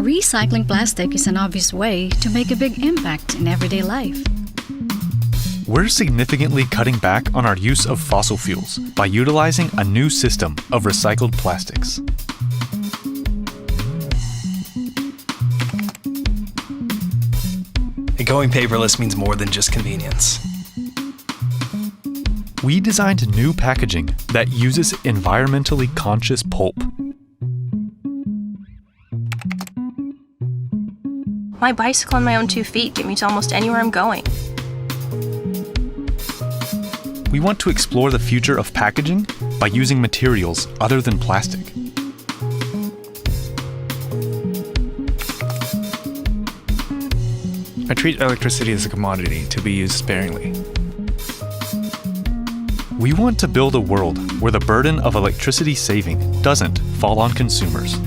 Recycling plastic is an obvious way to make a big impact in everyday life. We're significantly cutting back on our use of fossil fuels by utilizing a new system of recycled plastics. Going paperless means more than just convenience. We designed new packaging that uses environmentally conscious pulp. My bicycle and my own 2 feet get me to almost anywhere I'm going. We want to explore the future of packaging by using materials other than plastic. I treat electricity as a commodity to be used sparingly. We want to build a world where the burden of electricity saving doesn't fall on consumers.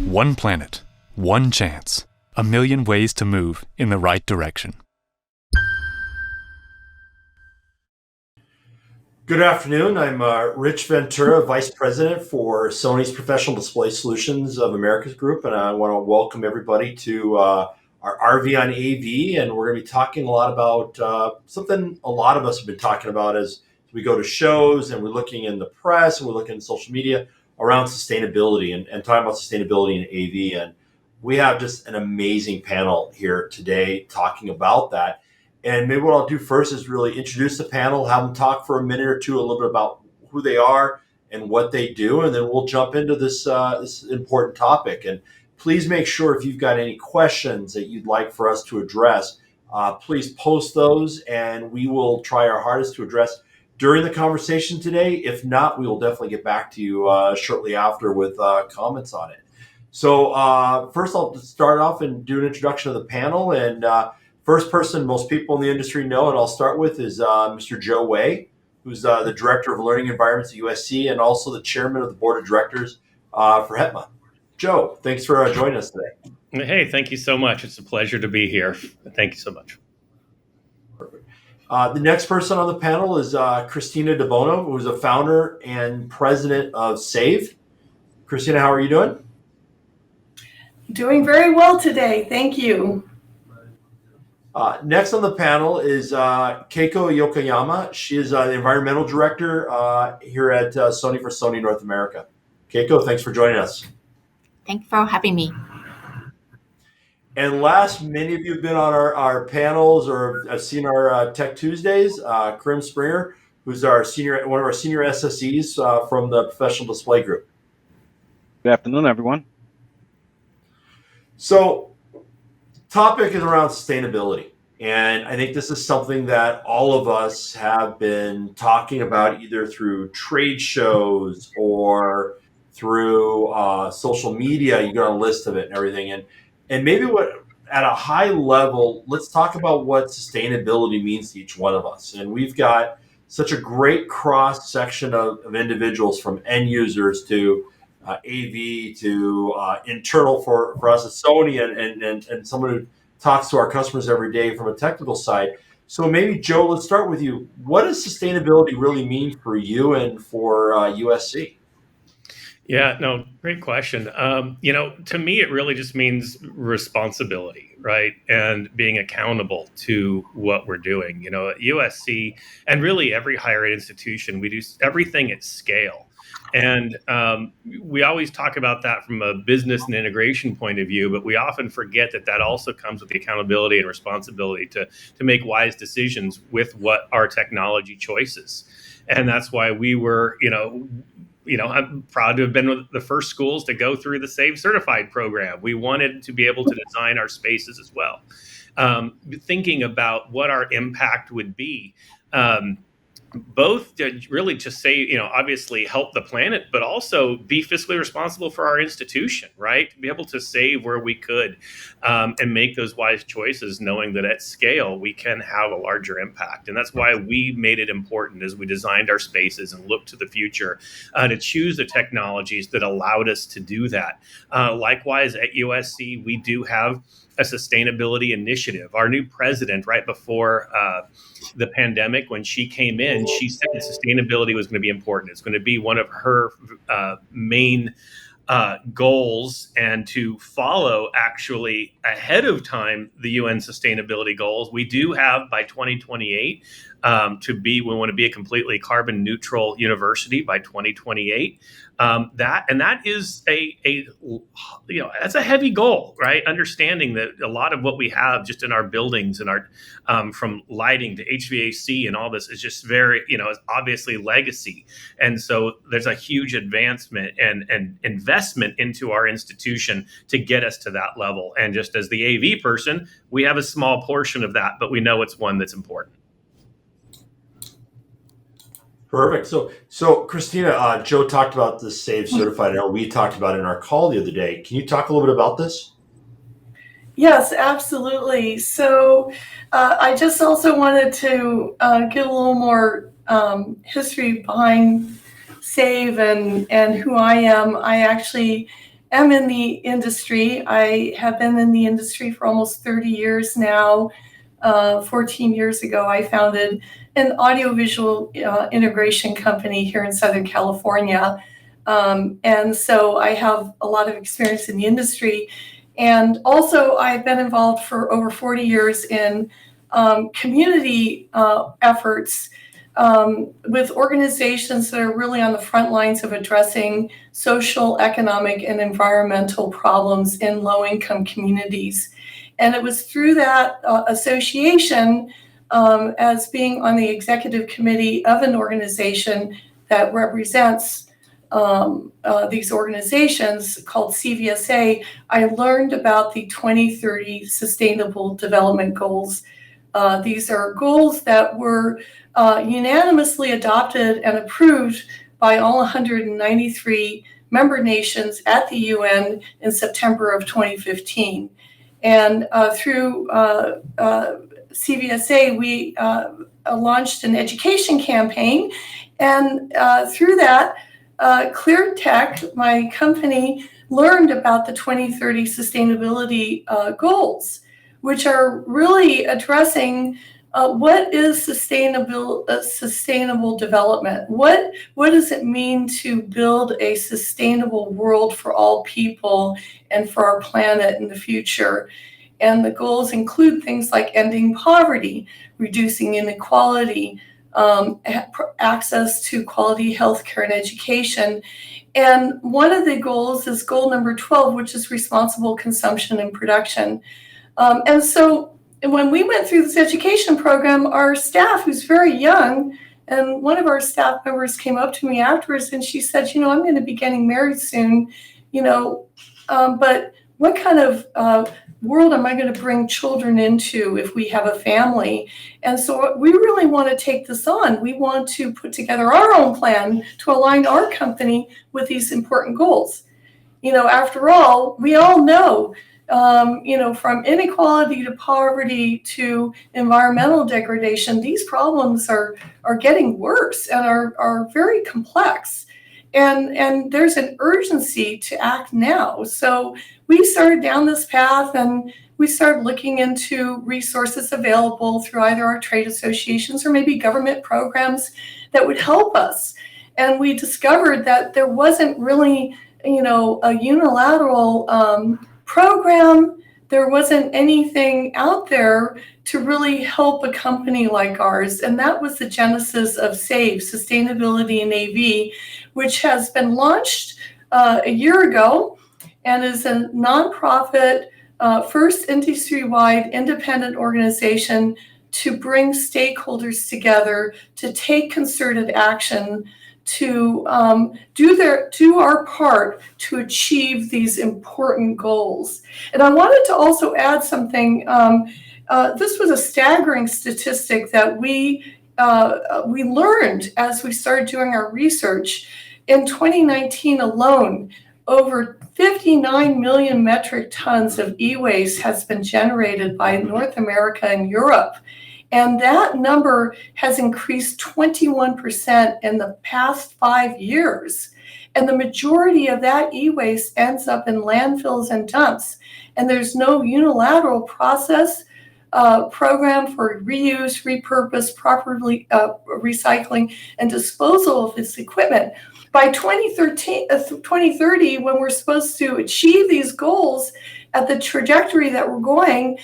One planet, one chance, a million ways to move in the right direction. Good afternoon. I'm Rich Ventura, Vice President for Sony's Professional Display Solutions of Americas Group, and I want to welcome everybody to our RV on AV, and we're going to be talking a lot about something a lot of us have been talking about as we go to shows and we're looking in the press and we're looking in social media around sustainability and talking about sustainability in AV. And we have just an amazing panel here today talking about that. And maybe what I'll do first is really introduce the panel, have them talk for a minute or two, a little bit about who they are and what they do, and then we'll jump into this important topic. And please make sure if you've got any questions that you'd like for us to address, please post those, and we will try our hardest to address during the conversation today. If not, we will definitely get back to you shortly after with comments on it. So first I'll start off and do an introduction of the panel. And first person most people in the industry know, and I'll start with, is Mr. Joe Way, who's the Director of Learning Environments at USC and also the Chairman of the Board of Directors for HETMA. Joe, thanks for joining us today. Hey, thank you so much. It's a pleasure to be here. Thank you so much. Perfect. The next person on the panel is Christina DeBono, who's a founder and president of SAVE. Christina, how are you doing? Doing very well today. Thank you. Next on the panel is Keiko Yokoyama. She is the environmental director here at Sony for Sony North America. Keiko, thanks for joining us. Thank you for having me. And last, many of you have been on our panels or have seen our Tech Tuesdays. Karim Springer, who's one of our senior SSEs from the Professional Display Group. Good afternoon, everyone. So, topic is around sustainability. And I think this is something that all of us have been talking about either through trade shows or through social media. You got a list of it and everything. And maybe at a high level, let's talk about what sustainability means to each one of us. And we've got such a great cross section of individuals, from end users to AV to internal for us at Sony and someone who talks to our customers every day from a technical side. So maybe, Joe, let's start with you. What does sustainability really mean for you and for USC? Yeah, no, great question. To me, it really just means responsibility, right? And being accountable to what we're doing. At USC and really every higher ed institution, we do everything at scale. And we always talk about that from a business and integration point of view, but we often forget that also comes with the accountability and responsibility to make wise decisions with what our technology choices. And that's why we were, I'm proud to have been one of the first schools to go through the SAVE certified program. We wanted to be able to design our spaces as well, thinking about what our impact would be. Both to really just say, obviously help the planet, but also be fiscally responsible for our institution, right? To be able to save where we could and make those wise choices, knowing that at scale, we can have a larger impact. And that's why we made it important as we designed our spaces and looked to the future to choose the technologies that allowed us to do that. Likewise, at USC, we do have a sustainability initiative. Our new president, right before the pandemic, when she came in, and she said sustainability was going to be important. It's going to be one of her main goals, and to follow actually ahead of time the UN sustainability goals. We do have by 2028 we want to be a completely carbon neutral university by 2028. That is that's a heavy goal, right? Understanding that a lot of what we have just in our buildings and our from lighting to HVAC and all this is just very, it's obviously legacy. And so there's a huge advancement and investment into our institution to get us to that level. And just as the AV person, we have a small portion of that, but we know it's one that's important. Perfect. So Christina, Joe talked about the SAVE certified, and we talked about it in our call the other day. Can you talk a little bit about this? Yes, absolutely. So I just also wanted to get a little more history behind SAVE and who I am. I actually am in the industry. I have been in the industry for almost 30 years now. 14 years ago, I founded an audiovisual integration company here in Southern California. And so I have a lot of experience in the industry. And also, I've been involved for over 40 years in community efforts with organizations that are really on the front lines of addressing social, economic, and environmental problems in low-income communities. And it was through that association, as being on the executive committee of an organization that represents these organizations called CVSA, I learned about the 2030 Sustainable Development Goals. These are goals that were unanimously adopted and approved by all 193 member nations at the UN in September of 2015. And through CVSA, we launched an education campaign. And through that, ClearTech, my company, learned about the 2030 sustainability goals, which are really addressing what is sustainable development? What does it mean to build a sustainable world for all people and for our planet in the future? And the goals include things like ending poverty, reducing inequality, access to quality healthcare and education. And one of the goals is goal number 12, which is responsible consumption and production. And so when we went through this education program, our staff, who's very young, and one of our staff members came up to me afterwards and she said, I'm going to be getting married soon, but what kind of world am I going to bring children into if we have a family? And so we really want to take this on. We want to put together our own plan to align our company with these important goals. After all, we all know, from inequality to poverty to environmental degradation, these problems are getting worse and are very complex. And there's an urgency to act now. So we started down this path and we started looking into resources available through either our trade associations or maybe government programs that would help us. And we discovered that there wasn't really, a unilateral program. There wasn't anything out there to really help a company like ours. And that was the genesis of SAVE, Sustainability in AV, which has been launched a year ago and is a nonprofit, first industry-wide independent organization to bring stakeholders together to take concerted action to do our part to achieve these important goals. And I wanted to also add something. This was a staggering statistic that we learned as we started doing our research. In 2019 alone, over 59 million metric tons of e-waste has been generated by North America and Europe. And that number has increased 21% in the past 5 years. And the majority of that e-waste ends up in landfills and dumps. And there's no unilateral process program for reuse, repurpose, properly recycling, and disposal of its equipment. By 2030, when we're supposed to achieve these goals at the trajectory that we're going,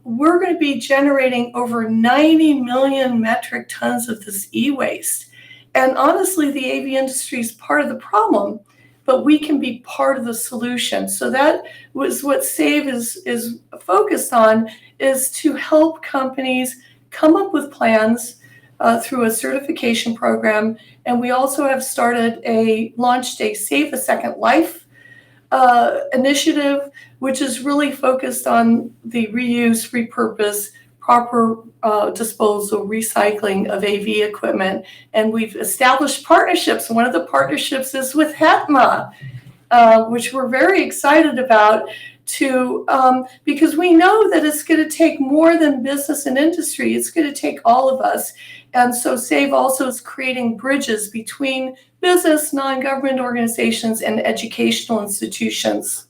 we're going to be generating over 90 million metric tons of this e-waste. And honestly, the AV industry is part of the problem, but we can be part of the solution. So that was what SAVE is focused on, is to help companies come up with plans through a certification program. And we also have launched a Save a Second Life initiative, which is really focused on the reuse, repurpose, proper disposal, recycling of AV equipment. And we've established partnerships. One of the partnerships is with HETMA, which we're very excited about, because we know that it's going to take more than business and industry. It's going to take all of us. And so SAVE also is creating bridges between business, non-government organizations, and educational institutions.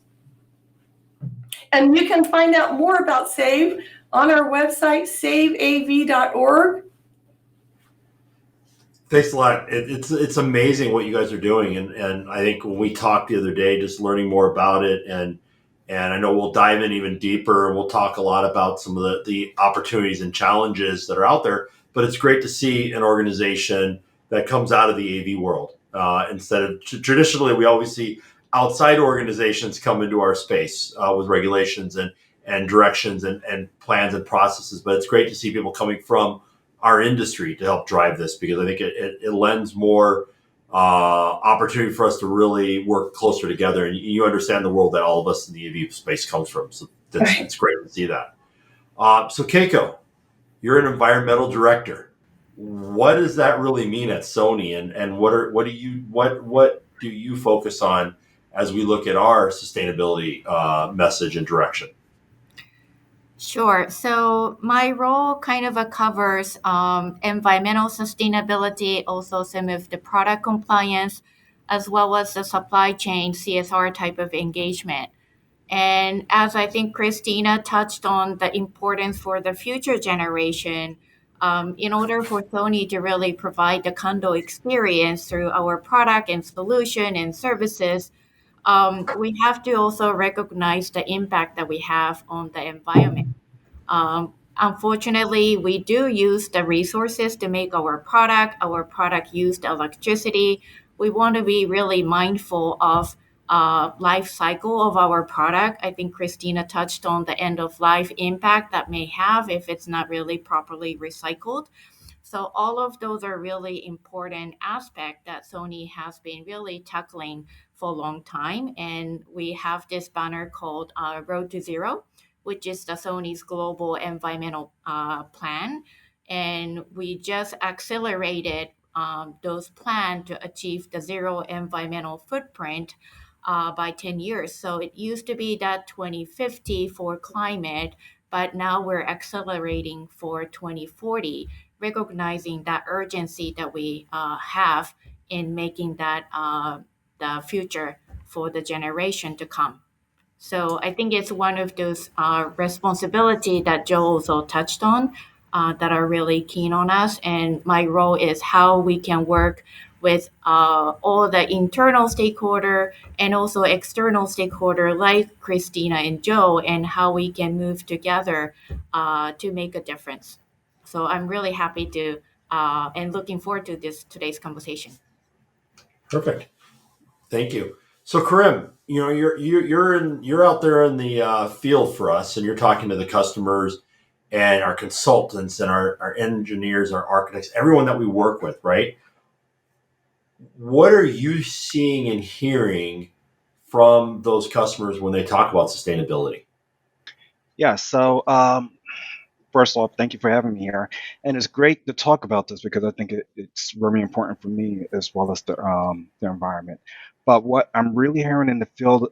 And you can find out more about SAVE on our website, saveav.org. Thanks a lot. It's amazing what you guys are doing, and I think when we talked the other day, just learning more about it, and I know we'll dive in even deeper, and we'll talk a lot about some of the opportunities and challenges that are out there. But it's great to see an organization that comes out of the AV world instead of traditionally we always see outside organizations come into our space with regulations and directions and plans and processes. But it's great to see people coming from our industry to help drive this, because I think it lends more opportunity for us to really work closer together. And you understand the world that all of us in the AV space comes from. So it's great to see that. So Keiko, you're an environmental director. What does that really mean at Sony, and what do you focus on as we look at our sustainability message and direction? Sure. So my role kind of covers environmental sustainability, also some of the product compliance, as well as the supply chain CSR type of engagement. And as I think Christina touched on the importance for the future generation, in order for Sony to really provide the condo experience through our product and solution and services, we have to also recognize the impact that we have on the environment. Unfortunately, we do use the resources to make our product used electricity. We want to be really mindful of life cycle of our product. I think Christina touched on the end of life impact that may have if it's not really properly recycled. So all of those are really important aspects that Sony has been really tackling for a long time. And we have this banner called Road to Zero, which is the Sony's global environmental plan. And we just accelerated those plans to achieve the zero environmental footprint by 10 years. So it used to be that 2050 for climate, but now we're accelerating for 2040, recognizing that urgency that we have in making that the future for the generation to come. So I think it's one of those responsibility that Joe also touched on that are really keen on us. And my role is how we can work with all the internal stakeholder and also external stakeholder like Christina and Joe, and how we can move together to make a difference. So I'm really happy to and looking forward to today's conversation. Perfect. Thank you. So Karim, you're out there in the field for us, and you're talking to the customers and our consultants and our engineers, our architects, everyone that we work with, right? What are you seeing and hearing from those customers when they talk about sustainability? Yeah, so first of all, thank you for having me here. And it's great to talk about this because I think it's very important for me as well as the environment. But what I'm really hearing in the field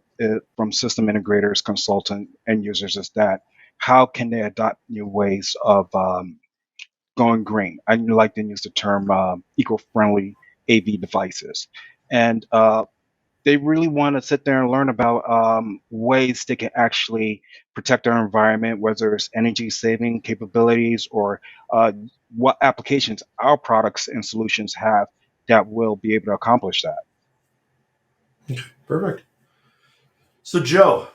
from system integrators, consultants, end users is that how can they adopt new ways of going green? I like to use the term eco-friendly AV devices. And they really want to sit there and learn about ways they can actually protect our environment, whether it's energy saving capabilities or uh, what applications our products and solutions have that will be able to accomplish that. Perfect. So, Joe,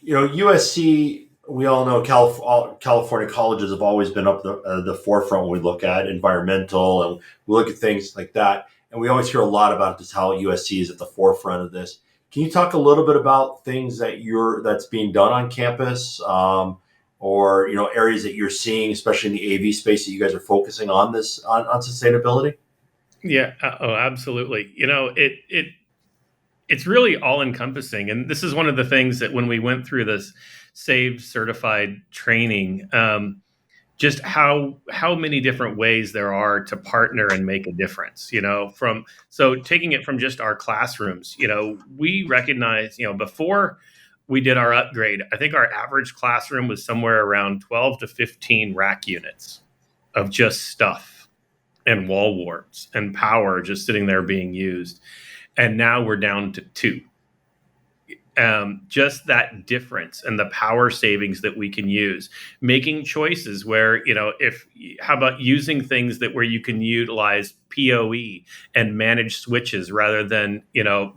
USC, we all know California colleges have always been up the forefront when we look at environmental and we look at things like that. And we always hear a lot about just how USC is at the forefront of this. Can you talk a little bit about things that's being done on campus, or areas that you're seeing, especially in the AV space, that you guys are focusing on this on sustainability? Yeah. Oh, absolutely. It's really all encompassing. And this is one of the things that when we went through this SAVE certified training, just how many different ways there are to partner and make a difference, so taking it from just our classrooms, we recognize, before we did our upgrade, I think our average classroom was somewhere around 12 to 15 rack units of just stuff and wall warts and power just sitting there being used. And now we're down to 2. Just that difference and the power savings that we can use, making choices where, how about using things where you can utilize PoE and manage switches rather than,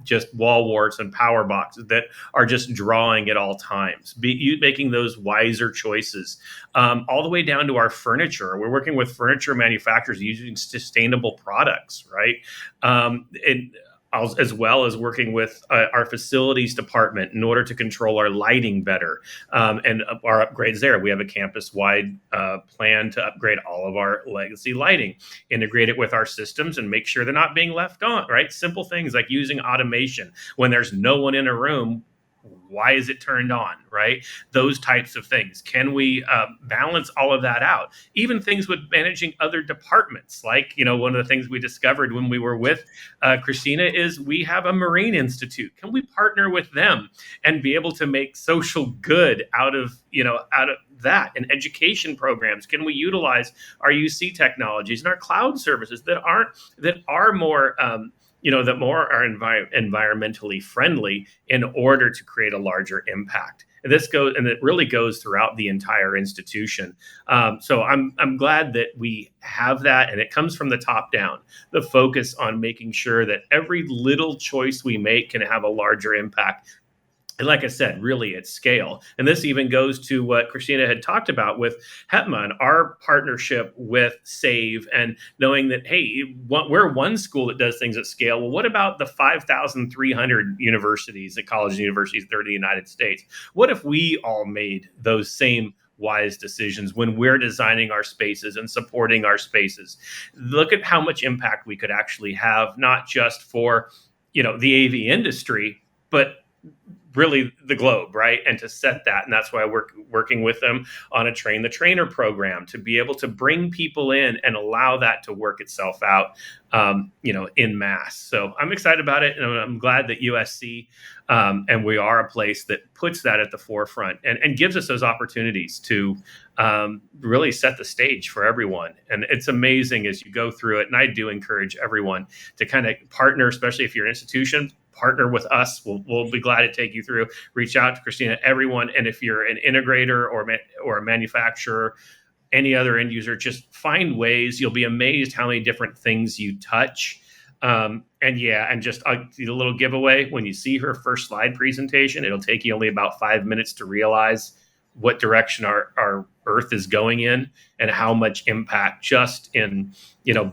just wall warts and power boxes that are just drawing at all times, making those wiser choices, all the way down to our furniture. We're working with furniture manufacturers using sustainable products, right? As well as working with our facilities department in order to control our lighting better, and our upgrades there. We have a campus-wide plan to upgrade all of our legacy lighting, integrate it with our systems, and make sure they're not being left on, right? Simple things like using automation. When there's no one in a room, why is it turned on, right? Those types of things. Can we balance all of that out? Even things with managing other departments. Like, one of the things we discovered when we were with Christina is we have a Marine Institute. Can we partner with them and be able to make social good out of that, and education programs? Can we utilize our UC technologies and our cloud services that are more that more are environmentally friendly in order to create a larger impact. And it really goes throughout the entire institution. So I'm glad that we have that, and it comes from the top down. The focus on making sure that every little choice we make can have a larger impact. And like I said, really at scale. And this even goes to what Christina had talked about with HETMA and our partnership with SAVE, and knowing that, hey, we're one school that does things at scale. Well, what about the 5,300 universities, college and universities that are in the United States? What if we all made those same wise decisions when we're designing our spaces and supporting our spaces? Look at how much impact we could actually have, not just for, the AV industry, but really the globe, right? And to set that. And that's why we're working with them on a train the trainer program to be able to bring people in and allow that to work itself out, in mass. So I'm excited about it. And I'm glad that USC, and we are a place that puts that at the forefront and gives us those opportunities to really set the stage for everyone. And it's amazing as you go through it. And I do encourage everyone to kind of partner, especially if you're an institution, partner with us. We'll be glad to take you through. Reach out to Christina, everyone. And if you're an integrator or a manufacturer, any other end user, just find ways. You'll be amazed how many different things you touch. And just a little giveaway. When you see her first slide presentation, it'll take you only about 5 minutes to realize what direction our Earth is going in and how much impact just in,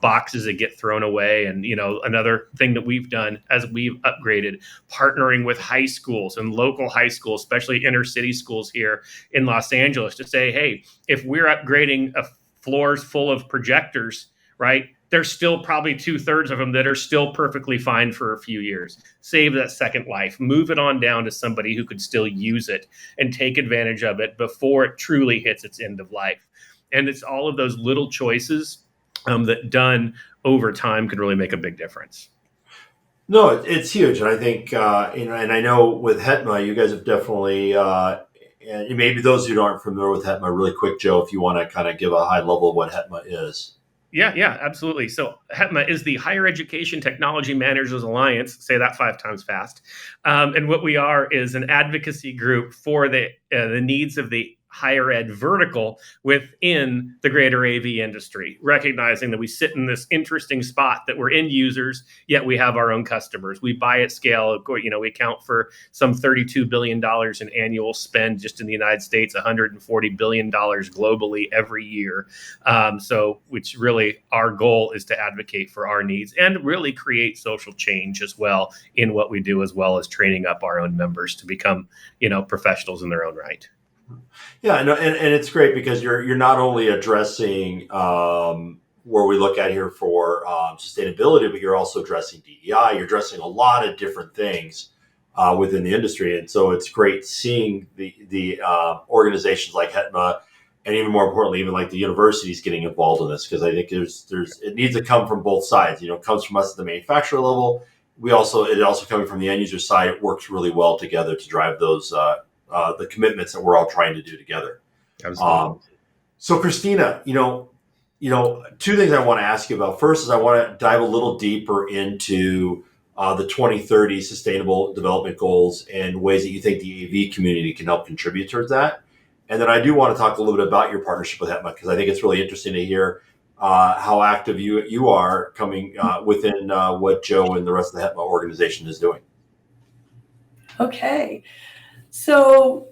boxes that get thrown away. And, another thing that we've done as we've upgraded, partnering with high schools and local high schools, especially inner city schools here in Los Angeles, to say, hey, if we're upgrading floors full of projectors, right, there's still probably 2/3 of them that are still perfectly fine for a few years. Save that second life, move it on down to somebody who could still use it and take advantage of it before it truly hits its end of life. And it's all of those little choices that done over time could really make a big difference. No, it's huge. And I think, and I know with HETMA, you guys have definitely, and maybe those who aren't familiar with HETMA, really quick, Joe, if you want to kind of give a high level of what HETMA is. Yeah, absolutely. So HETMA is the Higher Education Technology Managers Alliance. Say that 5 times fast. And what we are is an advocacy group for the needs of the higher ed vertical within the greater AV industry, recognizing that we sit in this interesting spot that we're end users, yet we have our own customers. We buy at scale. We account for some $32 billion in annual spend just in the United States, $140 billion globally every year. Which really our goal is to advocate for our needs and really create social change as well in what we do, as well as training up our own members to become, professionals in their own right. Yeah, and it's great because you're not only addressing where we look at here for sustainability, but you're also addressing DEI. You're addressing a lot of different things within the industry, and so it's great seeing the organizations like HETMA, and even more importantly, even like the universities getting involved in this, because I think it needs to come from both sides. It comes from us at the manufacturer level. It also coming from the end user side. It works really well together to drive those the commitments that we're all trying to do together. Absolutely. So Christina, two things I want to ask you about. First is I want to dive a little deeper into the 2030 Sustainable Development Goals and ways that you think the AV community can help contribute towards that. And then I do want to talk a little bit about your partnership with HETMA, because I think it's really interesting to hear how active you are coming within what Joe and the rest of the HETMA organization is doing. Okay. So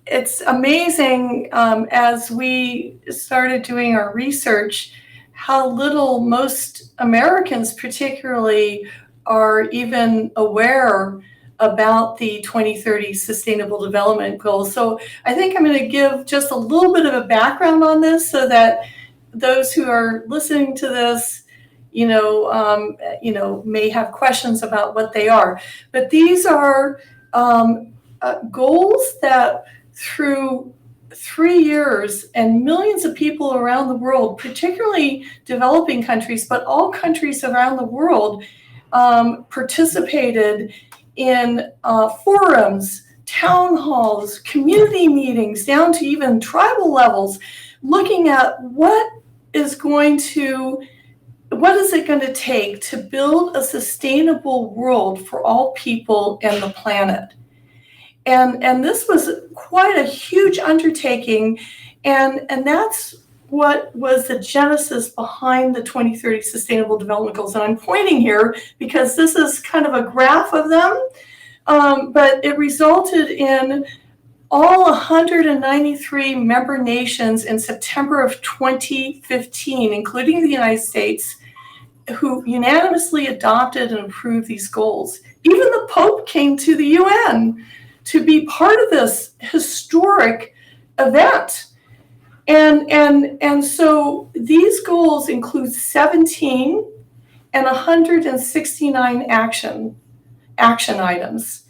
it's amazing as we started doing our research, how little most Americans particularly are even aware about the 2030 Sustainable Development Goals. So I think I'm going to give just a little bit of a background on this so that those who are listening to this may have questions about what they are. But these are goals that through 3 years and millions of people around the world, particularly developing countries, but all countries around the world, participated in forums, town halls, community meetings, down to even tribal levels, looking at what is it going to take to build a sustainable world for all people and the planet. And this was quite a huge undertaking, and that's what was the genesis behind the 2030 Sustainable Development Goals. And I'm pointing here because this is kind of a graph of them, but it resulted in all 193 member nations in September of 2015, including the United States, who unanimously adopted and approved these goals. Even the Pope came to the UN to be part of this historic event. And so these goals include 17 and 169 action items.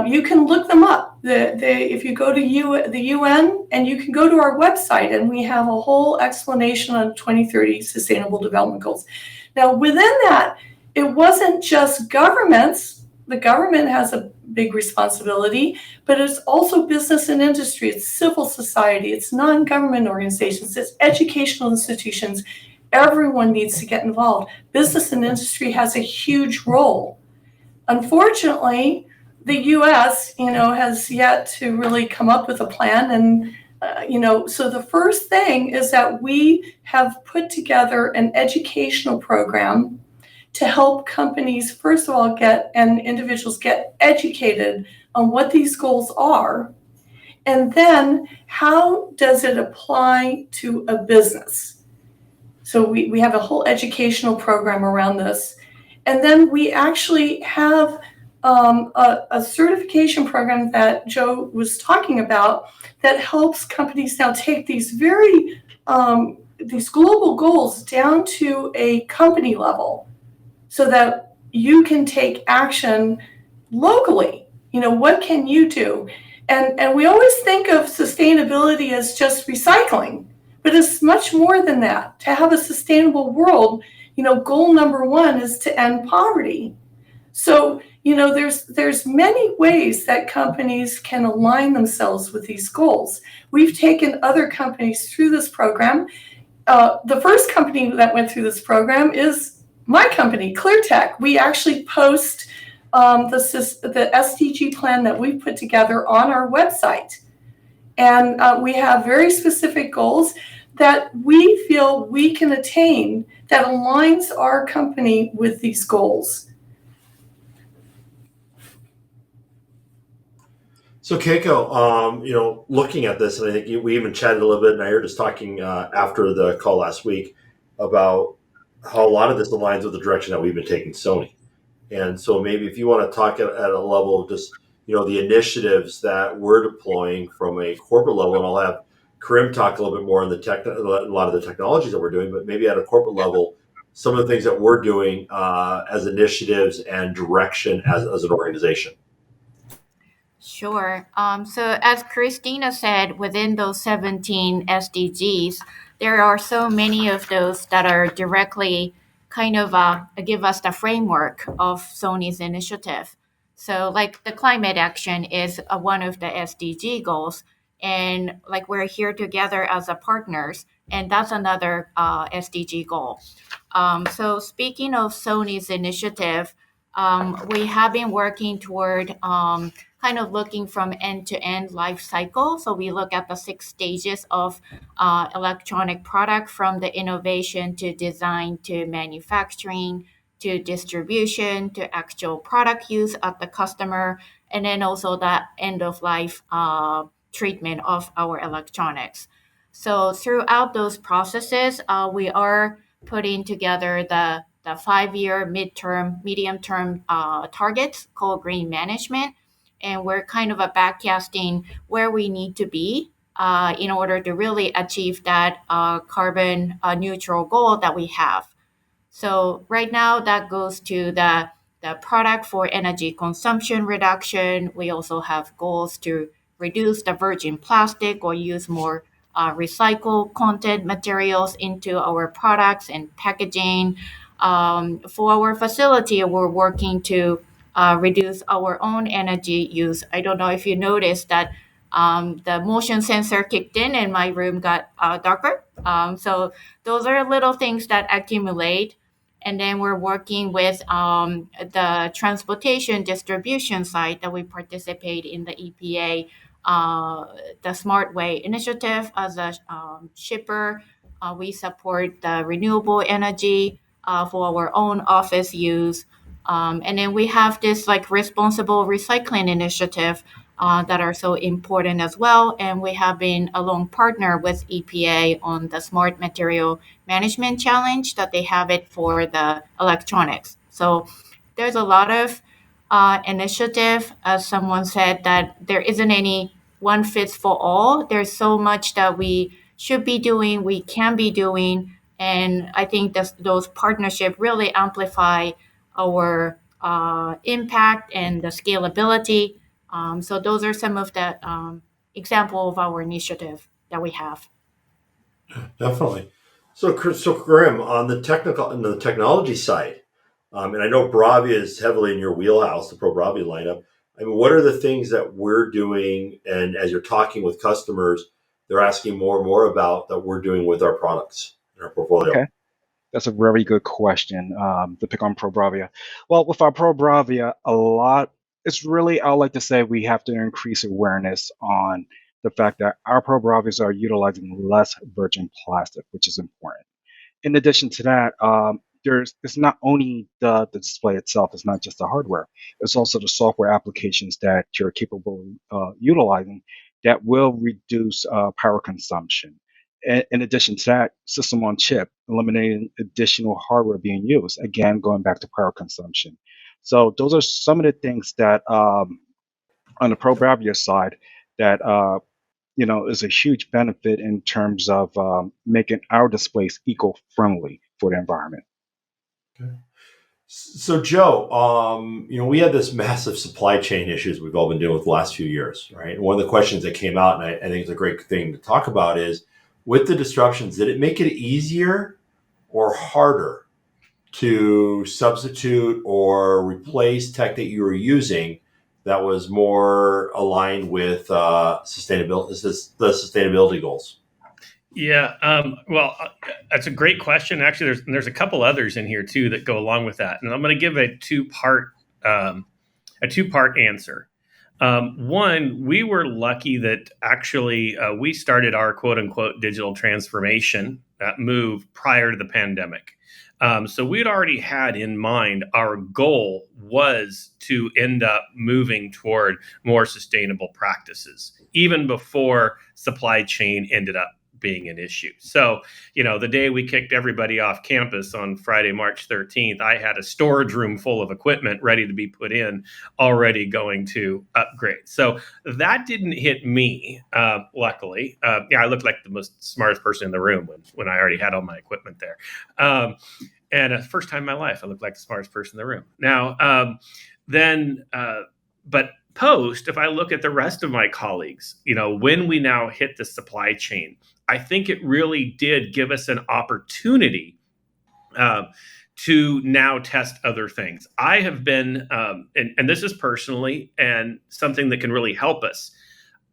You can look them up. If you go to the UN, and you can go to our website, and we have a whole explanation on 2030 Sustainable Development Goals. Now, within that, it wasn't just governments. The government has a big responsibility, but it's also business and industry, it's civil society, it's non-government organizations, it's educational institutions. Everyone needs to get involved. Business and industry has a huge role. Unfortunately, the U.S., has yet to really come up with a plan. And, so the first thing is that we have put together an educational program to help companies, first of all, and individuals get educated on what these goals are, and then how does it apply to a business. So we have a whole educational program around this. And then we actually have a certification program that Joe was talking about that helps companies now take these these global goals down to a company level, so that you can take action locally. What can you do? And we always think of sustainability as just recycling, but it's much more than that. To have a sustainable world, goal number 1 is to end poverty. So, there's many ways that companies can align themselves with these goals. We've taken other companies through this program. the first company that went through this program is my company, ClearTech. We actually post the SDG plan that we put together on our website. And we have very specific goals that we feel we can attain that aligns our company with these goals. So Keiko, looking at this, and I think we even chatted a little bit, and I heard us talking after the call last week about how a lot of this aligns with the direction that we've been taking Sony. And so maybe if you want to talk at a level of just, the initiatives that we're deploying from a corporate level, and I'll have Karim talk a little bit more on a lot of the technologies that we're doing, but maybe at a corporate level, some of the things that we're doing as initiatives and direction as an organization. Sure. So as Christina said, within those 17 SDGs, there are so many of those that are directly kind of give us the framework of Sony's initiative. So like the climate action is one of the SDG goals. And like we're here together as a partners, and that's another SDG goal. So speaking of Sony's initiative, we have been working toward kind of looking from end-to-end life cycle. So we look at the 6 stages of electronic product, from the innovation to design to manufacturing to distribution to actual product use at the customer, and then also the end-of-life treatment of our electronics. So throughout those processes, we are putting together the 5-year medium-term targets called green management. And we're kind of backcasting where we need to be in order to really achieve that carbon neutral goal that we have. So right now that goes to the product for energy consumption reduction. We also have goals to reduce the virgin plastic or use more recycled content materials into our products and packaging. For our facility, we're working to reduce our own energy use. I don't know if you noticed that the motion sensor kicked in and my room got darker. So those are little things that accumulate. And then we're working with the transportation distribution side that we participate in the EPA, the Smart Way initiative as a shipper. We support the renewable energy for our own office use. And then we have this like responsible recycling initiative that are so important as well. And we have been a long partner with EPA on the Smart Material Management Challenge that they have it for the electronics. So there's a lot of initiative, as someone said, that there isn't any one fits for all. There's so much that we should be doing, we can be doing. And I think those partnerships really amplify our impact and the scalability. So those are some of the example of our initiative that we have. Definitely. So Karim, on the technology side, and I know Bravia is heavily in your wheelhouse, the Pro Bravia lineup. I mean, what are the things that we're doing, and as you're talking with customers, they're asking more and more about that we're doing with our products in our portfolio? Okay. That's a very good question to pick on Pro Bravia. Well, with our Pro Bravia, it's really, I would like to say we have to increase awareness on the fact that our Pro Bravias are utilizing less virgin plastic, which is important. In addition to that, it's not only the display itself, it's not just the hardware, it's also the software applications that you're capable of utilizing that will reduce power consumption. In addition to that, system on chip, eliminating additional hardware being used, again, going back to power consumption. So those are some of the things that on the Pro Bravia side that is a huge benefit in terms of making our displays eco-friendly for the environment. Okay. So Joe, we had this massive supply chain issues we've all been dealing with the last few years, right? And one of the questions that came out, and I think it's a great thing to talk about, is with the disruptions, did it make it easier or harder to substitute or replace tech that you were using that was more aligned with the sustainability goals? Yeah, well, that's a great question. Actually, there's a couple others in here too that go along with that, and I'm going to give a two part answer. One, we were lucky that actually we started our quote unquote digital transformation move prior to the pandemic. So we'd already had in mind our goal was to end up moving toward more sustainable practices, even before supply chain ended up being an issue. So, the day we kicked everybody off campus on Friday, March 13th, I had a storage room full of equipment ready to be put in, already going to upgrade. So that didn't hit me, luckily. I looked like the most smartest person in the room when I already had all my equipment there. And first time in my life, I looked like the smartest person in the room. Now, but post, if I look at the rest of my colleagues, when we now hit the supply chain, I think it really did give us an opportunity to now test other things. I have been, and this is personally and something that can really help us.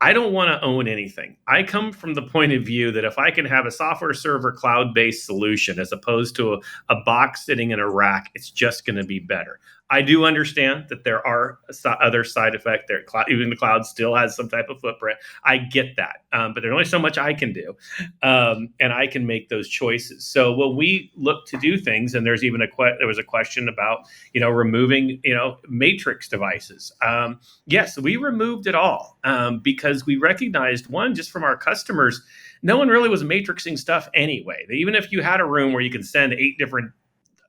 I don't want to own anything. I come from the point of view that if I can have a software server cloud-based solution as opposed to a box sitting in a rack, it's just going to be better. I do understand that there are other side effects there. Even the cloud still has some type of footprint. I get that, but there's only so much I can do, and I can make those choices. So when we look to do things, and there's even there was a question about removing matrix devices. Yes, we removed it all because we recognized, one, just from our customers, no one really was matrixing stuff anyway. Even if you had a room where you could send 8 different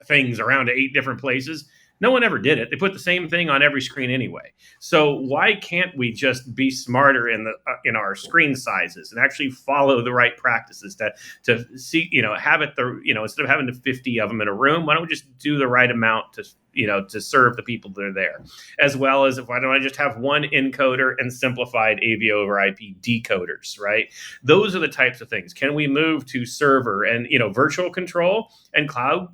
things around to 8 different places, no one ever did it. They put the same thing on every screen anyway. So why can't we just be smarter in our screen sizes and actually follow the right practices to see, have it instead of having 50 of them in a room, why don't we just do the right amount to serve the people that are there, as well as why don't I just have one encoder and simplified AV over IP decoders, right? Those are the types of things. Can we move to server and virtual control and cloud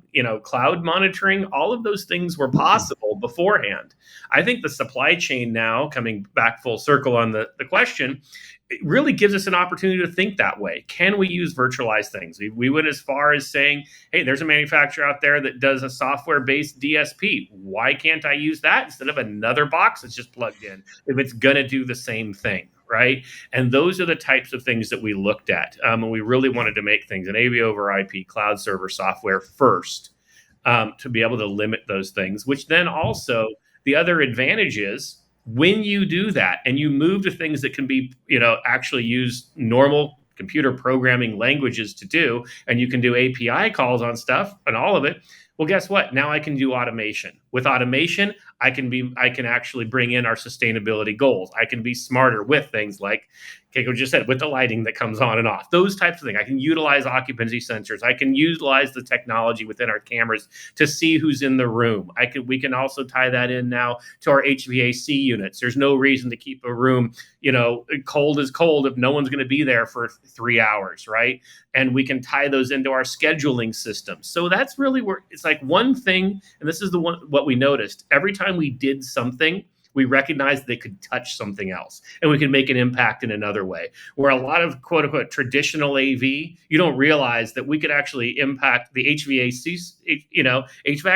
monitoring? All of those things were possible beforehand. I think the supply chain now, coming back full circle on the question, it really gives us an opportunity to think that way. Can we use virtualized things? We went as far as saying, hey, there's a manufacturer out there that does a software-based DSP. Why can't I use that instead of another box that's just plugged in if it's going to do the same thing, right? And those are the types of things that we looked at. And we really wanted to make things an AV over IP cloud server software first to be able to limit those things, which then also the other advantage is, when you do that and you move to things that can be, actually use normal computer programming languages to do, and you can do API calls on stuff and all of it, well, guess what? Now I can do automation. With automation, I can actually bring in our sustainability goals. I can be smarter with things like Keiko just said, with the lighting that comes on and off, those types of things. I can utilize occupancy sensors. I can utilize the technology within our cameras to see who's in the room. We can also tie that in now to our HVAC units. There's no reason to keep a room, cold as cold if no one's going to be there for 3 hours, right? And we can tie those into our scheduling system. So that's really where it's like one thing, and this is what we noticed. Every time we did something, we recognized they could touch something else and we could make an impact in another way. Where a lot of quote unquote traditional AV, you don't realize that we could actually impact the HVAC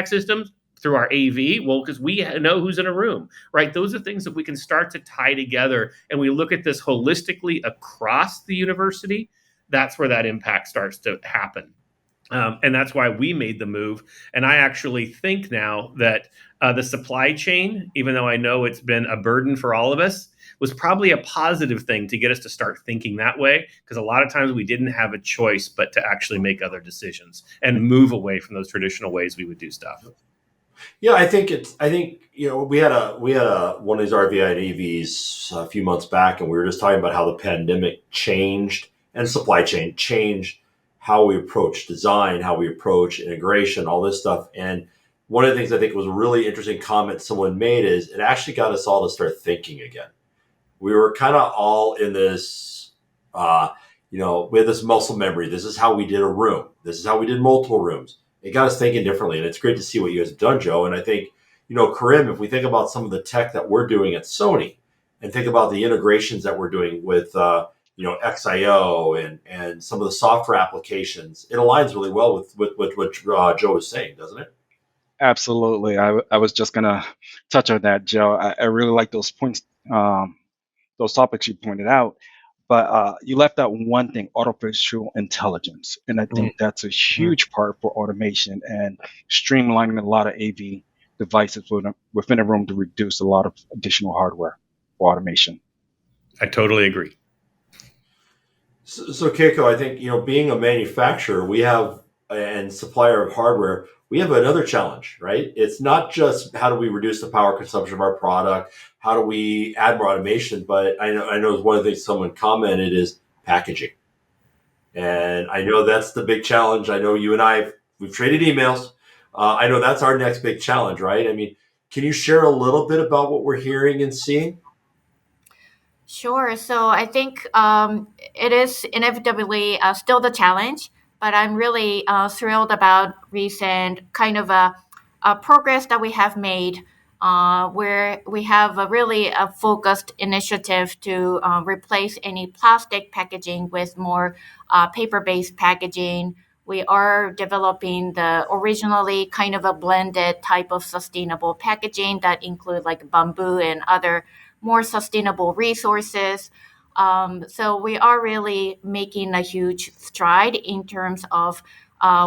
systems through our AV. Well, because we know who's in a room, right? Those are things that we can start to tie together, and we look at this holistically across the university. That's where that impact starts to happen. And that's why we made the move. And I actually think now that the supply chain, even though I know it's been a burden for all of us, was probably a positive thing to get us to start thinking that way. Because a lot of times we didn't have a choice but to actually make other decisions and move away from those traditional ways we would do stuff. Yeah, I think we had one of these RVonAVs a few months back, and we were just talking about how the pandemic changed and supply chain changed how we approach design, how we approach integration, all this stuff. And one of the things I think was a really interesting comment someone made is it actually got us all to start thinking again. We were kind of all in this, we had this muscle memory. This is how we did a room. This is how we did multiple rooms. It got us thinking differently. And it's great to see what you guys have done, Joe. And I think, Karim, if we think about some of the tech that we're doing at Sony and think about the integrations that we're doing with XIO and some of the software applications. It aligns really well with what Joe was saying, doesn't it? Absolutely. I was just gonna touch on that, Joe. I really like those points, those topics you pointed out, but you left out one thing: artificial intelligence, and I think that's a huge part for automation and streamlining a lot of AV devices within a room to reduce a lot of additional hardware for automation. I totally agree. So Keiko, I think, being a manufacturer, we have and supplier of hardware, we have another challenge, right? It's not just how do we reduce the power consumption of our product, how do we add more automation, but I know one of the things someone commented is packaging. And I know that's the big challenge. I know you and we've traded emails. I know that's our next big challenge, right? I mean, can you share a little bit about what we're hearing and seeing? Sure. So I think it is inevitably still the challenge, but I'm really thrilled about recent kind of a progress that we have made, where we have a focused initiative to replace any plastic packaging with more paper-based packaging. We are developing the originally kind of a blended type of sustainable packaging that include like bamboo and other more sustainable resources. So we are really making a huge stride in terms of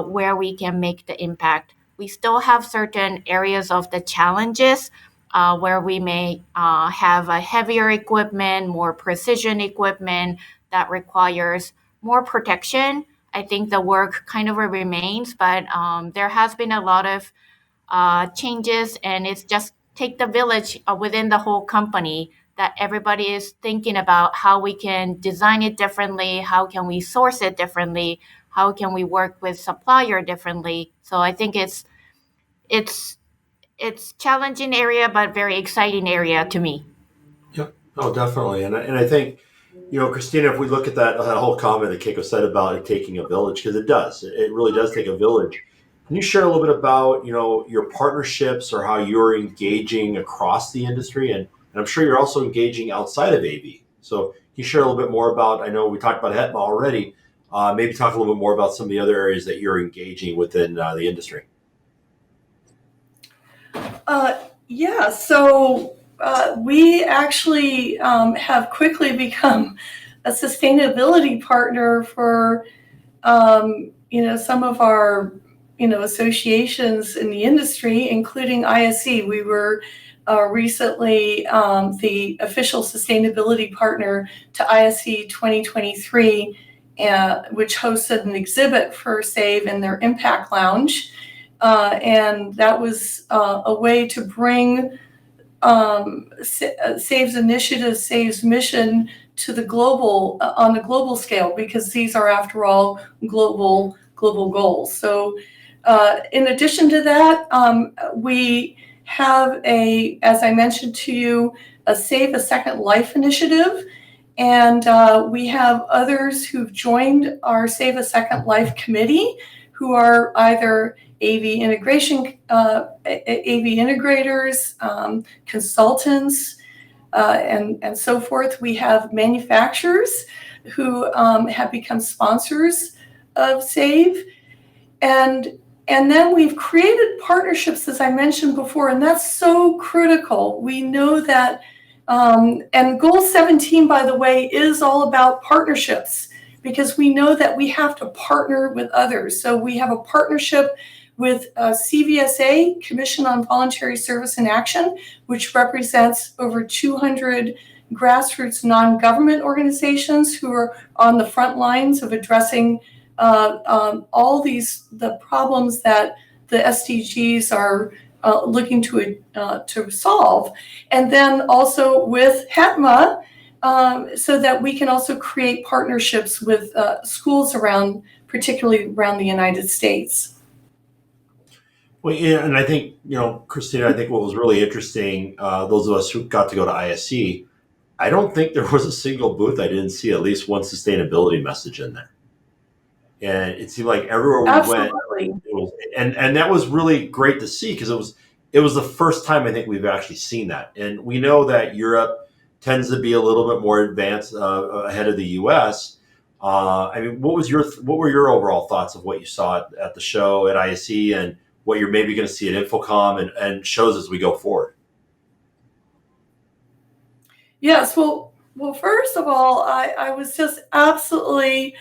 where we can make the impact. We still have certain areas of the challenges where we may have a heavier equipment, more precision equipment that requires more protection. I think the work kind of remains, but there has been a lot of changes, and it's just take the village within the whole company that everybody is thinking about how we can design it differently, how can we source it differently, how can we work with supplier differently. So I think it's challenging area, but very exciting area to me. Yeah, oh, definitely. And I think, Christina, if we look at that whole comment that Keiko said about it taking a village, because it does, it really does take a village. Can you share a little bit about, your partnerships or how you're engaging across the industry? And I'm sure you're also engaging outside of AV. So can you share a little bit more about, I know we talked about HETMA already, maybe talk a little bit more about some of the other areas that you're engaging within the industry. Yeah, so we actually have quickly become a sustainability partner for, some of our, associations in the industry, including ISE. We were recently the official sustainability partner to ISE 2023, which hosted an exhibit for SAVE in their Impact Lounge. And that was a way to bring SAVE's initiative, SAVE's mission to the global, on the global scale, because these are, after all, global goals. So in addition to that, we have as I mentioned to you, a Save a Second Life initiative. And we have others who've joined our Save a Second Life committee who are either AV integrators, consultants, and so forth. We have manufacturers who have become sponsors of SAVE. And then we've created partnerships, as I mentioned before, and that's so critical. We know that, and Goal 17, by the way, is all about partnerships, because we know that we have to partner with others. So we have a partnership with CVSA, Commission on Voluntary Service and Action, which represents over 200 grassroots non-government organizations who are on the front lines of addressing all the problems that the SDGs are looking to solve. And then also with HETMA, so that we can also create partnerships with schools particularly around the United States. Well, yeah, and I think, Christina, I think what was really interesting, those of us who got to go to ISE, I don't think there was a single booth I didn't see at least one sustainability message in there. And it seemed like everywhere we Absolutely. went, and that was really great to see, because it was the first time I think we've actually seen that. And we know that Europe tends to be a little bit more advanced ahead of the U.S. I mean, what were your overall thoughts of what you saw at the show at ISE and what you're maybe going to see at Infocom and shows as we go forward? Yes, well, first of all, I was just absolutely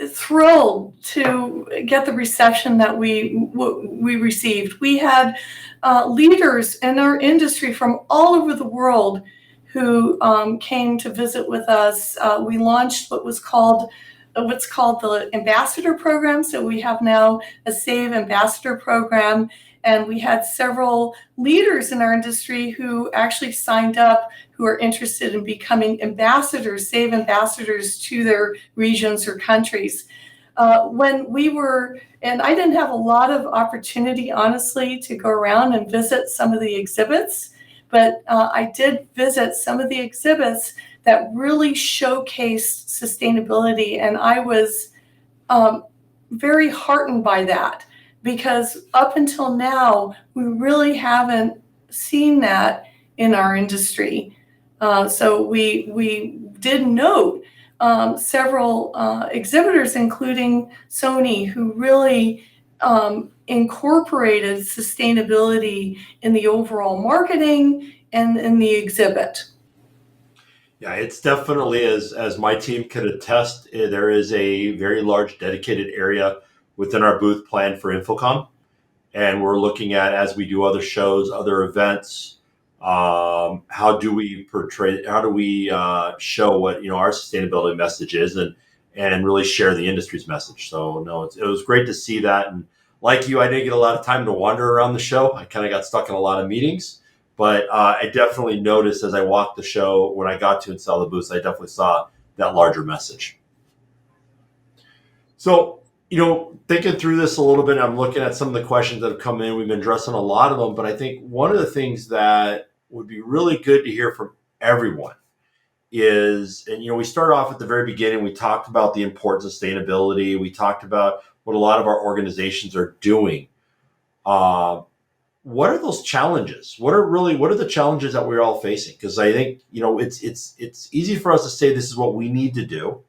thrilled to get the reception that we received. We had leaders in our industry from all over the world who came to visit with us. We launched what's called the ambassador program. So we have now a SAVE ambassador program, and we had several leaders in our industry who actually signed up, who are interested in becoming ambassadors, SAVE ambassadors to their regions or countries. When we were, and I didn't have a lot of opportunity, honestly, to go around and visit some of the exhibits, but I did visit some of the exhibits that really showcased sustainability, and I was very heartened by that, because up until now, we really haven't seen that in our industry. So we did note several exhibitors, including Sony, who really incorporated sustainability in the overall marketing and in the exhibit. Yeah, it's definitely, as my team could attest, there is a very large dedicated area within our booth planned for Infocom. And we're looking at, as we do other shows, other events, how do we show what our sustainability message is, and really share the industry's message. So no, it was great to see that. And like you, I didn't get a lot of time to wander around the show. I kind of got stuck in a lot of meetings, but I definitely noticed as I walked the show, when I got to install the booths, I definitely saw that larger message. So, thinking through this a little bit, I'm looking at some of the questions that have come in. We've been addressing a lot of them, but I think one of the things that would be really good to hear from everyone is, and we started off at the very beginning, we talked about the importance of sustainability. We talked about what a lot of our organizations are doing. What are those challenges? What are the challenges that we're all facing? Because I think, it's easy for us to say this is what we need to do.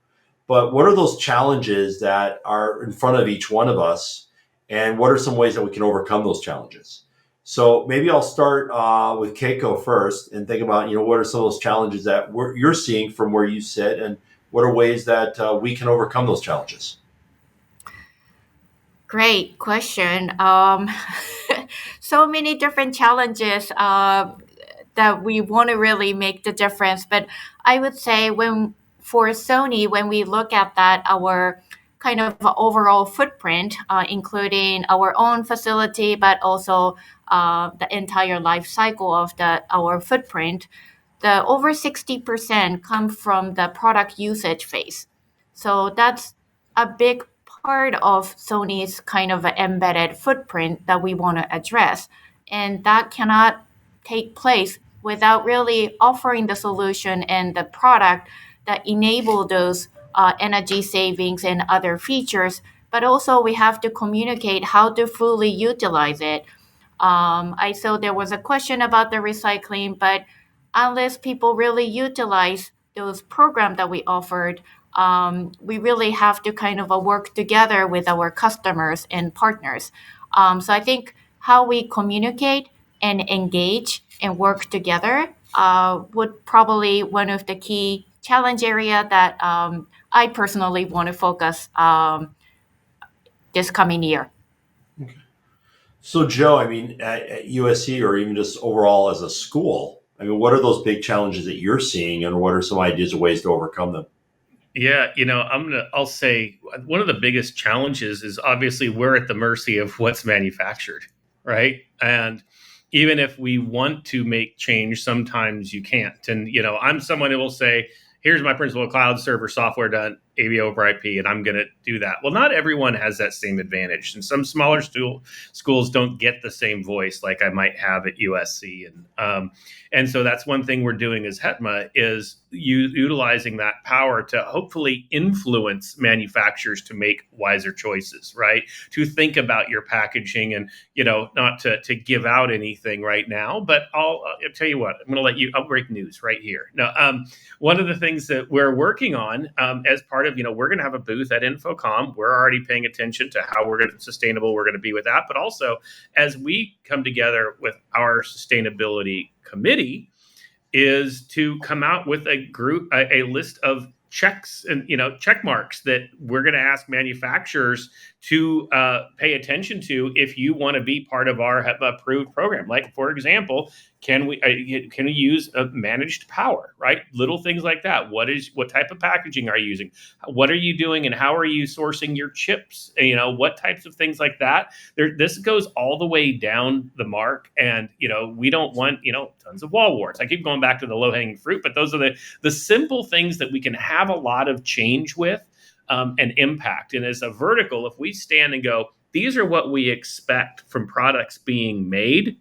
But what are those challenges that are in front of each one of us, and what are some ways that we can overcome those challenges? So maybe I'll start with Keiko first and think about, what are some of those challenges that you're seeing from where you sit, and what are ways that we can overcome those challenges? Great question. So many different challenges that we want to really make the difference. But I would say for Sony, when we look at that, our kind of overall footprint, including our own facility, but also the entire life cycle of our footprint, the over 60% come from the product usage phase. So that's a big part of Sony's kind of embedded footprint that we want to address. And that cannot take place without really offering the solution and the product that enable those energy savings and other features. But also we have to communicate how to fully utilize it. I saw there was a question about the recycling, but unless people really utilize those programs that we offered, we really have to kind of work together with our customers and partners. So I think how we communicate and engage and work together would probably one of the key challenge area that I personally want to focus this coming year. Okay. So Joe, I mean, at USC, or even just overall as a school, I mean, what are those big challenges that you're seeing, and what are some ideas or ways to overcome them? Yeah, I'll say one of the biggest challenges is obviously we're at the mercy of what's manufactured, right? And even if we want to make change, sometimes you can't. And, I'm someone who will say, here's my principal cloud server software done. AV over IP, and I'm going to do that. Well, not everyone has that same advantage, and some smaller schools don't get the same voice like I might have at USC, and so that's one thing we're doing as HETMA is utilizing that power to hopefully influence manufacturers to make wiser choices, right? To think about your packaging and, not to give out anything right now, but I'll tell you what, I'm going to let you break news right here. Now, one of the things that we're working on as part of, we're going to have a booth at InfoComm. We're already paying attention to how sustainable we're going to be with that. But also as we come together with our sustainability committee is to come out with a list of checks and check marks that we're going to ask manufacturers to pay attention to if you want to be part of our HEPA approved program. Like, for example, can we use a managed power, right? Little things like that. What type of packaging are you using? What are you doing, and how are you sourcing your chips? What types of things like that. This goes all the way down the mark, and we don't want tons of wall warts. I keep going back to the low hanging fruit, but those are the simple things that we can have a lot of change with and impact. And as a vertical, if we stand and go, these are what we expect from products being made,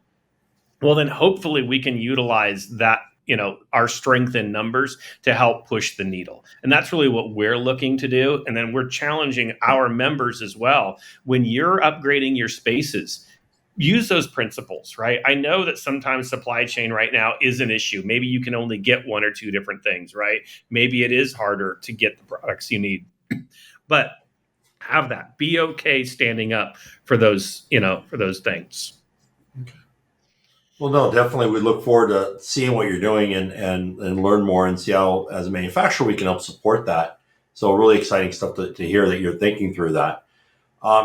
well, then hopefully we can utilize that, our strength in numbers to help push the needle. And that's really what we're looking to do. And then we're challenging our members as well. When you're upgrading your spaces, use those principles, right? I know that sometimes supply chain right now is an issue. Maybe you can only get one or two different things, right? Maybe it is harder to get the products you need, but have that. Be okay standing up for those, for those things. Okay. Well, no, definitely. We look forward to seeing what you're doing and learn more and see how, as a manufacturer, we can help support that. So really exciting stuff to hear that you're thinking through that.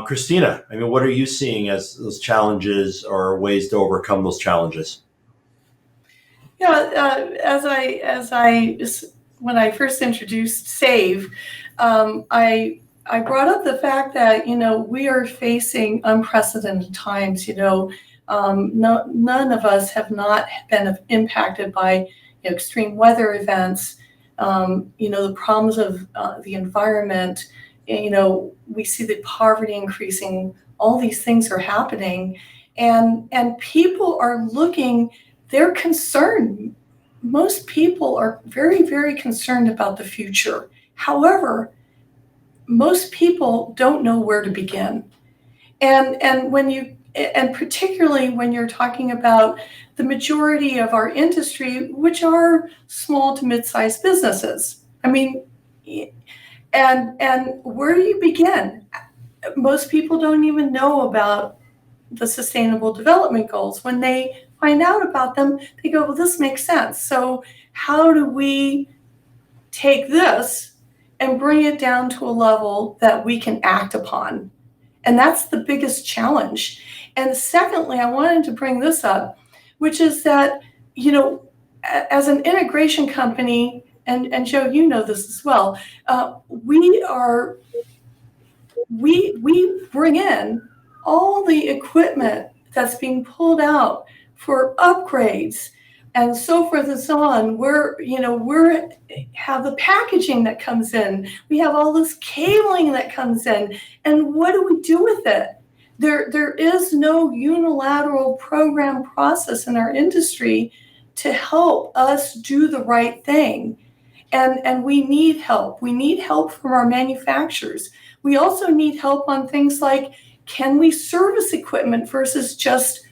Christina, what are you seeing as those challenges or ways to overcome those challenges? When I first introduced SAVE, I brought up the fact that, we are facing unprecedented times. None of us have not been impacted by extreme weather events, the problems of the environment. We see the poverty increasing. All these things are happening, and people are looking. They're concerned. Most people are very, very concerned about the future. However, most people don't know where to begin, and particularly when you're talking about the majority of our industry, which are small to mid-sized businesses. And where do you begin? Most people don't even know about the Sustainable Development Goals. When they find out about them, they go, well, this makes sense. So how do we take this and bring it down to a level that we can act upon? And that's the biggest challenge. And secondly, I wanted to bring this up, which is that, as an integration company, and Joe, you know this as well, we bring in all the equipment that's being pulled out for upgrades and so forth and so on. We have the packaging that comes in. We have all this cabling that comes in. And what do we do with it? There is no unilateral program process in our industry to help us do the right thing. And we need help. We need help from our manufacturers. We also need help on things like, can we service equipment versus just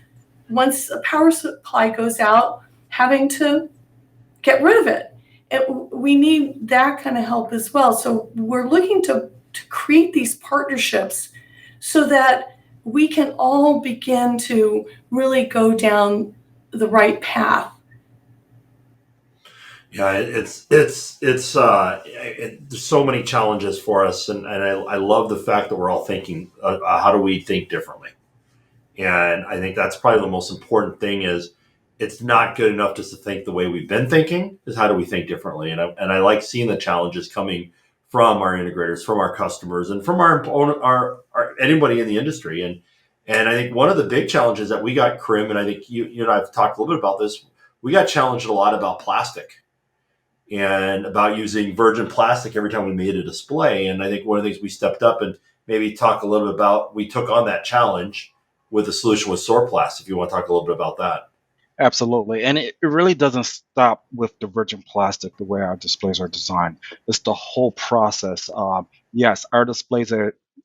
once a power supply goes out, having to get rid of it. We need that kind of help as well. So we're looking to create these partnerships so that we can all begin to really go down the right path. Yeah, there's so many challenges for us, and I love the fact that we're all thinking, how do we think differently? And I think that's probably the most important thing is it's not good enough just to think the way we've been thinking, is how do we think differently? And I like seeing the challenges coming from our integrators, from our customers, and from our anybody in the industry. And I think one of the big challenges that we got, Krim, and I think you and I have talked a little bit about this, we got challenged a lot about plastic. and about using virgin plastic every time we made a display. And I think one of the things we stepped up and maybe talk a little bit about, we took on that challenge with the solution with Sorplast, if you want to talk a little bit about that. Absolutely. And it really doesn't stop with the virgin plastic, the way our displays are designed. It's the whole process. Yes, our displays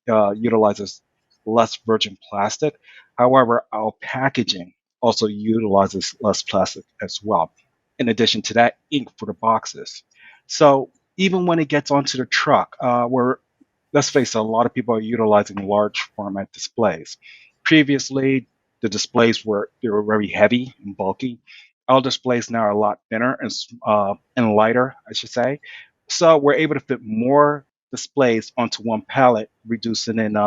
utilizes less virgin plastic. However, our packaging also utilizes less plastic as well. In addition to that, ink for the boxes. So even when it gets onto the truck, where, let's face it, a lot of people are utilizing large format displays. Previously, the displays were very heavy and bulky. Our displays now are a lot thinner and lighter, I should say. So we're able to fit more displays onto one pallet, reducing in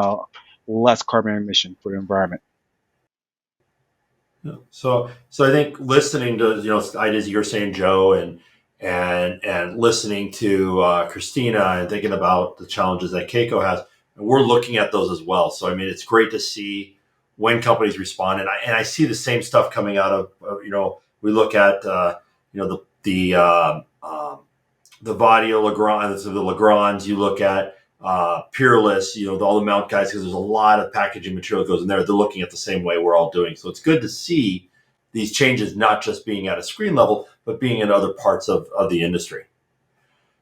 less carbon emission for the environment. Yeah. So I think listening to ideas you're saying, Joe, and listening to Christina and thinking about the challenges that Keiko has, and we're looking at those as well. So I mean, it's great to see when companies respond, and I see the same stuff coming out of we look at the Vadio Legrand, the Legrands. You look at Peerless, all the mount guys, because there's a lot of packaging material that goes in there. They're looking at the same way we're all doing. So it's good to see these changes not just being at a screen level, but being in other parts of the industry.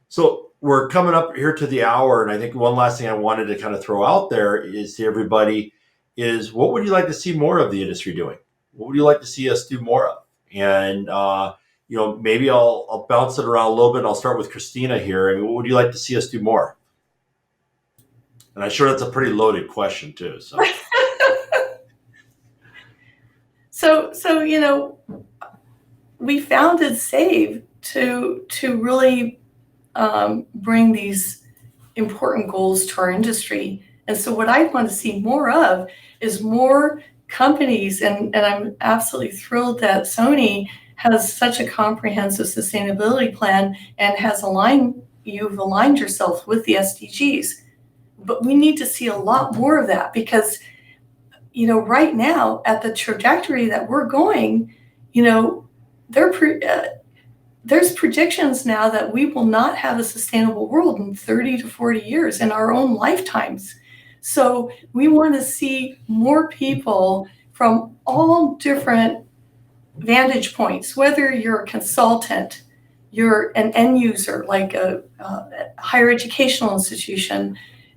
So we're coming up here to the hour, and I think one last thing I wanted to kind of throw out there is to everybody is, what would you like to see more of the industry doing? What would you like to see us do more of? And maybe I'll bounce it around a little bit. I'll start with Christina here. I mean, what would you like to see us do more? And I'm sure that's a pretty loaded question too. So we founded SAVE to really bring these important goals to our industry. And so what I want to see more of is more companies, and I'm absolutely thrilled that Sony has such a comprehensive sustainability plan and you've aligned yourself with the SDGs. But we need to see a lot more of that, because right now at the trajectory that we're going, there's predictions now that we will not have a sustainable world in 30 to 40 years in our own lifetimes. So we want to see more people from all different vantage points, whether you're a consultant, you're an end user, like a higher educational institution,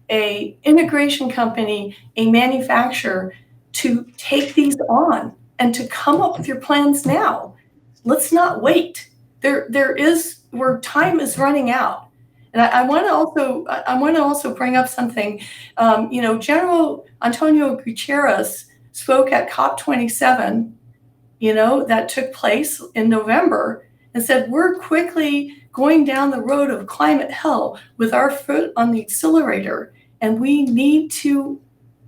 a integration company, a manufacturer, to take these on and to come up with your plans now. Let's not wait. There is where time is running out. And I want to also bring up something. General Antonio Guterres spoke at COP27, that took place in November, and said, we're quickly going down the road of climate hell with our foot on the accelerator. And we need to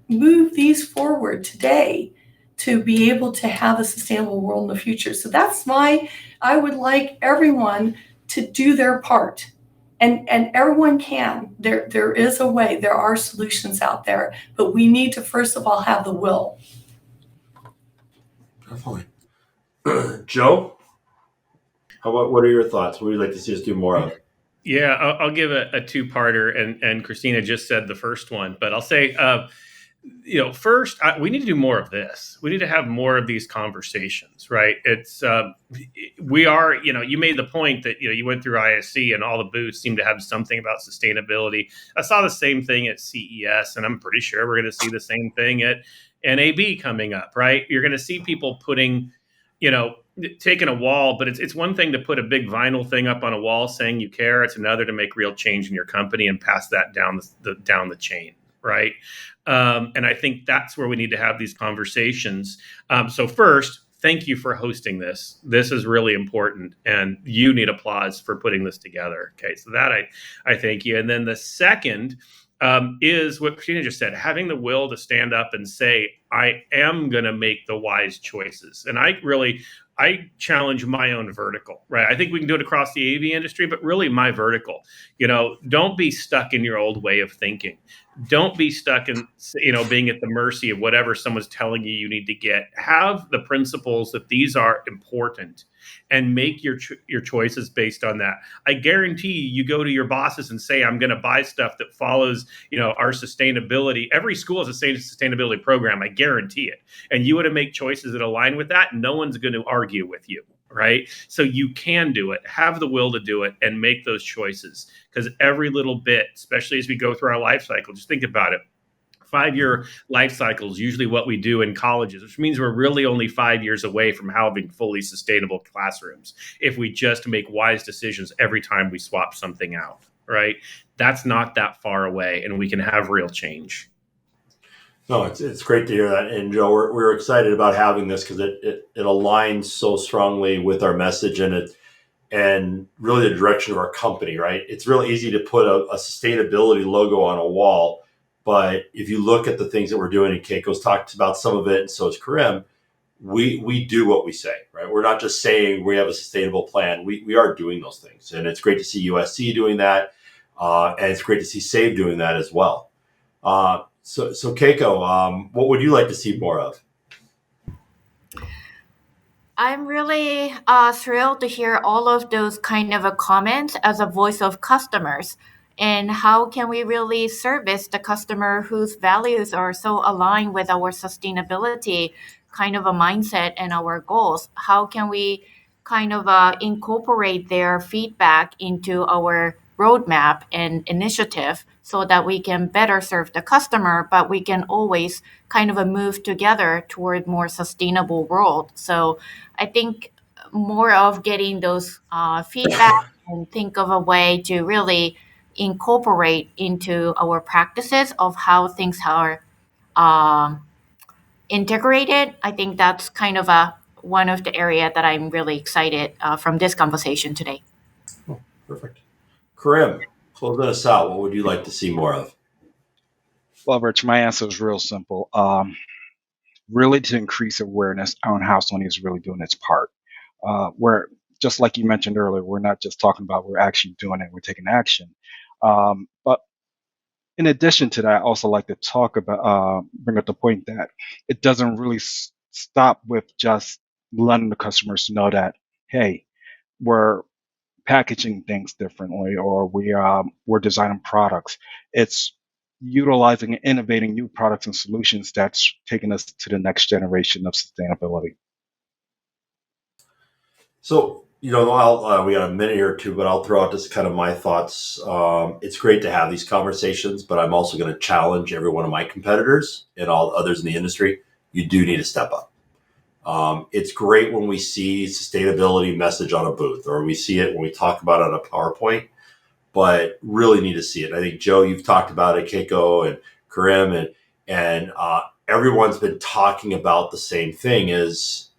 move these forward today to be able to have a sustainable world in the future. So that's why I would like everyone to do their part. And everyone can. There is a way. There are solutions out there. But we need to, first of all, have the will. Definitely. Joe, what are your thoughts? What would you like to see us do more of? Yeah, I'll give a two-parter, and Christina just said the first one, but I'll say, first, we need to do more of this. We need to have more of these conversations, right? We are, you made the point that, you went through ISC and all the booths seem to have something about sustainability. I saw the same thing at CES, and I'm pretty sure we're going to see the same thing at NAB coming up, right? You're going to see people putting, taking a wall, but it's one thing to put a big vinyl thing up on a wall saying you care. It's another to make real change in your company and pass that down the chain, right? And I think that's where we need to have these conversations. So first, thank you for hosting this. This is really important, and you need applause for putting this together. Okay, so that I thank you. And then the second is what Christina just said, having the will to stand up and say, I am going to make the wise choices. And I challenge my own vertical, right? I think we can do it across the AV industry, but really my vertical, don't be stuck in your old way of thinking. Don't be stuck in, being at the mercy of whatever someone's telling you need to get. Have the principles that these are important, and make your choices based on that. I guarantee you go to your bosses and say, I'm going to buy stuff that follows, our sustainability. Every school has a sustainability program. I guarantee it. And you want to make choices that align with that. No one's going to argue with you. Right. So you can do it, have the will to do it, and make those choices, because every little bit, especially as we go through our life cycle, just think about it. 5-year life cycle is usually what we do in colleges, which means we're really only 5 years away from having fully sustainable classrooms if we just make wise decisions every time we swap something out. Right. That's not that far away, and we can have real change. No, it's great to hear that. And Joe, we're excited about having this because it aligns so strongly with our message and really the direction of our company, right? It's really easy to put a sustainability logo on a wall, but if you look at the things that we're doing, and Keiko's talked about some of it, and so has Karim, we do what we say, right? We're not just saying we have a sustainable plan. We are doing those things. And it's great to see USC doing that. And it's great to see SAVE doing that as well. So Keiko, what would you like to see more of? I'm really thrilled to hear all of those kind of comments as a voice of customers. And how can we really service the customer whose values are so aligned with our sustainability kind of a mindset and our goals? How can we kind of incorporate their feedback into our roadmap and initiative so that we can better serve the customer, but we can always kind of move together toward more sustainable world. So I think more of getting those feedback and think of a way to really incorporate into our practices of how things are integrated. I think that's kind of one of the area that I'm really excited from this conversation today. Oh, perfect. Karim, closing us out, what would you like to see more of? Well, Rich, my answer is real simple. Really to increase awareness on how Sony is really doing its part. Where, just like you mentioned earlier, we're not just talking about, we're actually doing it, we're taking action. But in addition to that, I also like to talk about, bring up the point that it doesn't really stop with just letting the customers know that, hey, we're packaging things differently, or we're designing products. It's utilizing and innovating new products and solutions that's taking us to the next generation of sustainability. So, we got a minute or two, but I'll throw out just kind of my thoughts. It's great to have these conversations, but I'm also going to challenge every one of my competitors and all others in the industry. You do need to step up. It's great when we see sustainability message on a booth, or we see it when we talk about it on a PowerPoint, but really need to see it. I think, Joe, you've talked about it, Keiko and Karim, and everyone's been talking about the same thing: is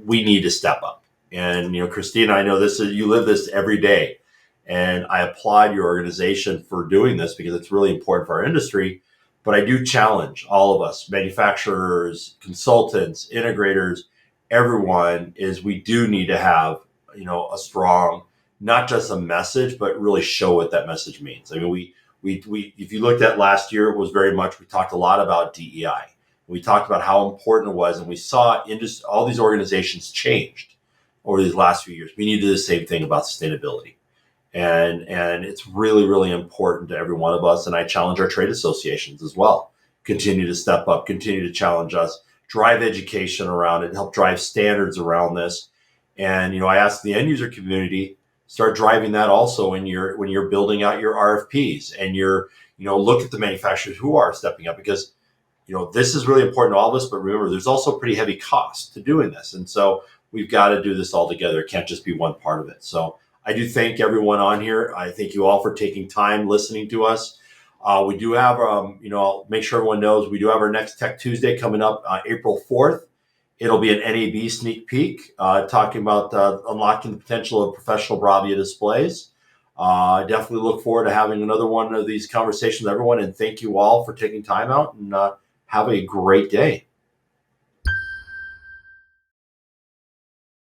we need to step up. And, Christina, I know you live this every day, and I applaud your organization for doing this because it's really important for our industry. But I do challenge all of us, manufacturers, consultants, integrators, everyone, is we do need to have, a strong, not just a message, but really show what that message means. I mean, we if you looked at last year, it was very much, we talked a lot about DEI. We talked about how important it was, and we saw all these organizations changed over these last few years. We need to do the same thing about sustainability. And it's really, really important to every one of us. And I challenge our trade associations as well. Continue to step up, continue to challenge us, drive education around it, help drive standards around this. And, I ask the end user community, start driving that also when you're building out your RFPs, and look at the manufacturers who are stepping up, because, this is really important to all of us. But remember, there's also pretty heavy cost to doing this. And so we've got to do this all together. It can't just be one part of it. So I do thank everyone on here. I thank you all for taking time listening to us. We do have, I'll make sure everyone knows, we do have our next Tech Tuesday coming up April 4th. It'll be an NAB sneak peek, talking about unlocking the potential of professional Bravia displays. I definitely look forward to having another one of these conversations with everyone. And thank you all for taking time out, and have a great day.